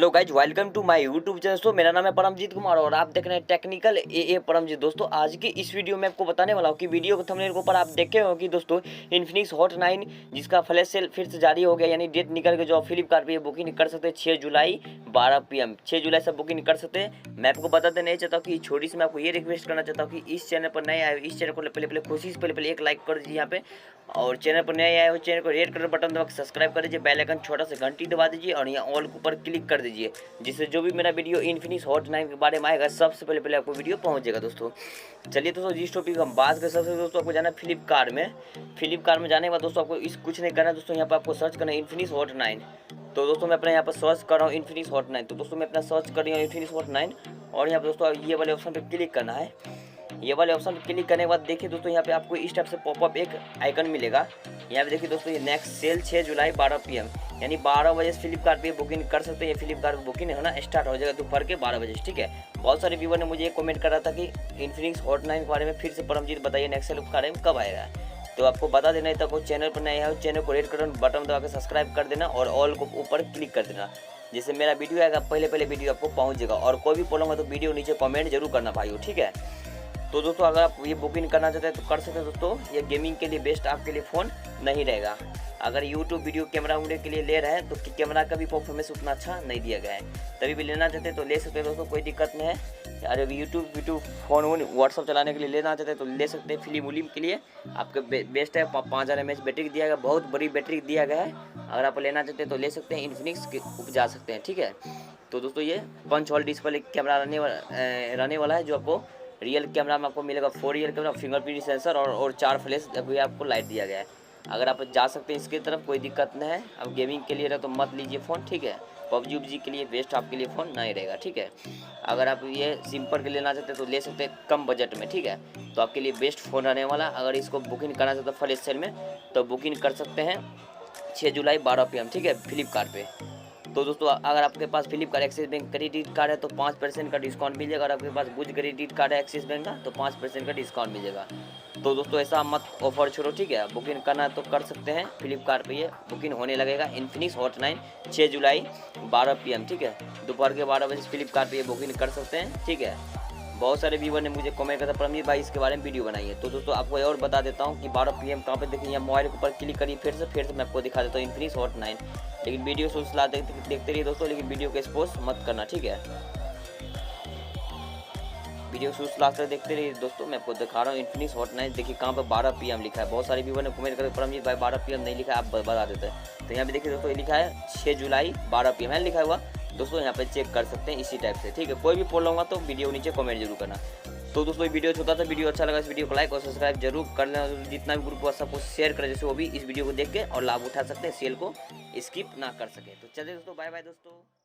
Hello guys, welcome to my YouTube channel. दोस्तों मेरा नाम है परमजीत कुमार और आप देख रहे हैं टेक्निकल ए परमजीत। दोस्तों आज की इस वीडियो में आपको बताने वाला हूँ कि वीडियो के थंबनेल के ऊपर आप देखे हो कि दोस्तों इन्फिनिक्स हॉट 9 जिसका फ्लैश सेल फिर से जारी हो गया, यानी डेट निकल के जो आप फ्लिपकार्ट पे बुकिंग कर सकते हैं 6 जुलाई 12 PM 6 जुलाई से बुकिंग कर सकते हैं। मैं आपको बताते नहीं चाहता हूँ कि छोटी सी मैं आपको ये रिक्वेस्ट करना चाहता हूँ कि इस चैनल पर नए आए इस चैनल को पहले कोशिश पहले एक लाइक कर दीजिए यहाँ पे, और चैनल पर नए आए हो चैनल को रेड कलर बटन दबा के सब्सक्राइब कर दीजिए, बेल आइकन छोटा सा घंटी दबा दीजिए और यहाँ ऑल के ऊपर क्लिक कर दीजिए, जिससे जो भी मेरा वीडियो इन्फिनिक्स हॉट 9 के बारे में आएगा सबसे पहले आपको वीडियो पहुंचेगा। दोस्तों चलिए दोस्तों जिस टॉपिक हम बात कर सबसे दोस्तों आपको जाना है फ्लिपकार्ट में जाने के बाद दोस्तों आपको इस कुछ नहीं करना है। दोस्तों यहाँ पर आपको सर्च करना है इन्फिनिक्स हॉट 9। तो दोस्तों मैं अपने यहाँ पर सर्च कर रहा हूँ इन्फिनिक्स हॉट 9। तो दोस्तों मैं अपना सर्च कर रही हूँ इन्फिनिक्स हॉट 9 और यहाँ पर दोस्तों ये वाले ऑप्शन पर क्लिक करना है। ये वाले ऑप्शन पर क्लिक करने के बाद देखिए दोस्तों यहाँ पे आपको इस टाइप से पॉपअप एक आइकन मिलेगा। यहाँ पे देखिए दोस्तों ये नेक्स्ट सेल 6 जुलाई 12 PM यानी 12 बजे से फ्लिपकार्ट पे बुकिंग कर सकते हैं। ये फ्लिपकार्ट पे बुकिंग होना स्टार्ट हो जाएगा दोपहर के 12 बजे, ठीक है। बहुत सारे व्यूवर ने मुझे एक कमेंट करा था कि इन्फिनिक्स हॉट 9 के बारे में फिर से परमजीत बताइए नेक्स्ट सेल के बारे में कब आएगा। तो आपको बता देना है, तक चैनल पर नया है चैनल को रेड बटन दबा के सब्सक्राइब कर देना और ऑल को ऊपर क्लिक कर देना, जिससे मेरा वीडियो आएगा पहले वीडियो आपको पहुँचेगा। और कोई भी प्रॉब्लम है तो वीडियो नीचे कॉमेंट जरूर करना भाइयों, ठीक है। तो दोस्तों अगर आप ये बुकिंग करना चाहते हैं तो कर सकते हैं। दोस्तों ये गेमिंग के लिए बेस्ट आपके लिए फ़ोन नहीं रहेगा। अगर यूट्यूब वीडियो कैमरा उड़ने के लिए ले रहे हैं तो कैमरा का भी परफॉर्मेंस उतना अच्छा नहीं दिया गया है, तभी भी लेना चाहते हैं तो ले सकते हैं दोस्तों, कोई दिक्कत नहीं है। अगर यूट्यूब फ़ोन व्हाट्सअप चलाने के लिए लेना चाहते हैं तो ले सकते हैं। फिल्म उलिम के लिए आपके बेस्ट है। 5000 mAh बैटरी दिया गया, बहुत बड़ी बैटरी दिया गया है। अगर आप लेना चाहते हैं तो ले सकते हैं, इन्फिनिक्स के जा सकते हैं, ठीक है। तो दोस्तों ये पंच होल डिस्प्ले कैमरा रहने वाला है, जो आपको रियल कैमरा में आपको मिलेगा 4 रियल कैमरा, फिंगरप्रिंट सेंसर और 4 फ्लैश अभी आपको लाइट दिया गया है। अगर आप जा सकते हैं इसकी तरफ, कोई दिक्कत नहीं है। अब गेमिंग के लिए रहे तो मत लीजिए फ़ोन, ठीक है। पबजी के लिए बेस्ट आपके लिए फ़ोन नहीं रहेगा, ठीक है। अगर आप ये सिंपल के लेना चाहते हैं तो ले सकते हैं कम बजट में, ठीक है। तो आपके लिए बेस्ट फ़ोन रहने वाला। अगर इसको बुकिंग करना चाहते हैं फ्लैश सेल में तो बुकिंग कर सकते हैं 6 जुलाई 12 PM, ठीक है, फ्लिपकार्ट पे। तो दोस्तों अगर आपके पास Flipkart Axis bank credit card है तो 5% का डिस्काउंट मिल जाएगा। अगर आपके पास गुज क्रेडिट कार्ड है एक्सिस बैंक का तो 5% का डिस्काउंट मिल जाएगा। तो दोस्तों ऐसा मत ऑफर छोड़ो, ठीक है। बुकिंग करना है तो कर सकते हैं फ्लिपकार्ट पे। ये बुकिंग होने लगेगा इन्फिनिक्स हॉट 9 6 जुलाई 12 PM, ठीक है। दोपहर के 12 बजे फ्लिपकार्ट पे ये बुकिंग कर सकते हैं, ठीक है। बहुत सारे व्यूवर ने मुझे कमेंट किया था परमजीत भाई इसके बारे में वीडियो बनाइए। तो दोस्तों आपको और बता देता हूँ कि 12 PM कहाँ पे देखिए, यहाँ मोबाइल के ऊपर क्लिक करिए फिर से मैं आपको दिखा देता हूँ इन्फिनिक्स हॉट 9। लेकिन वीडियो सुसला देखते रहिए दोस्तों, लेकिन वीडियो को स्पोज मत करना, ठीक है। वीडियो शुरू लास्ट तक देखते रहिए दोस्तों। मैं आपको दिखा रहा हूँ इन्फिनिक्स हॉट 9। देखिए कहाँ पर 12 PM लिखा है। बहुत सारे व्यूवर ने कमेंट करके परमजीत भाई 12 PM नहीं लिखा है, आप बता देते हैं। तो यहाँ पे देखिए दोस्तों ये लिखा है 6 जुलाई 12 PM है लिखा हुआ दोस्तों, यहाँ पे चेक कर सकते हैं इसी टाइप से, ठीक है। कोई भी प्रॉब्लम होगा तो वीडियो नीचे कमेंट जरूर करना। तो दोस्तों ये वीडियो छोटा था, वीडियो अच्छा लगा इस वीडियो को लाइक और सब्सक्राइब जरूर कर लेना। जितना भी ग्रुप है सबको शेयर करें, जैसे वो भी इस वीडियो को देख के और लाभ उठा सकते हैं, सेल को स्किप ना कर सके। तो चलिए दोस्तों, बाय बाय दोस्तों।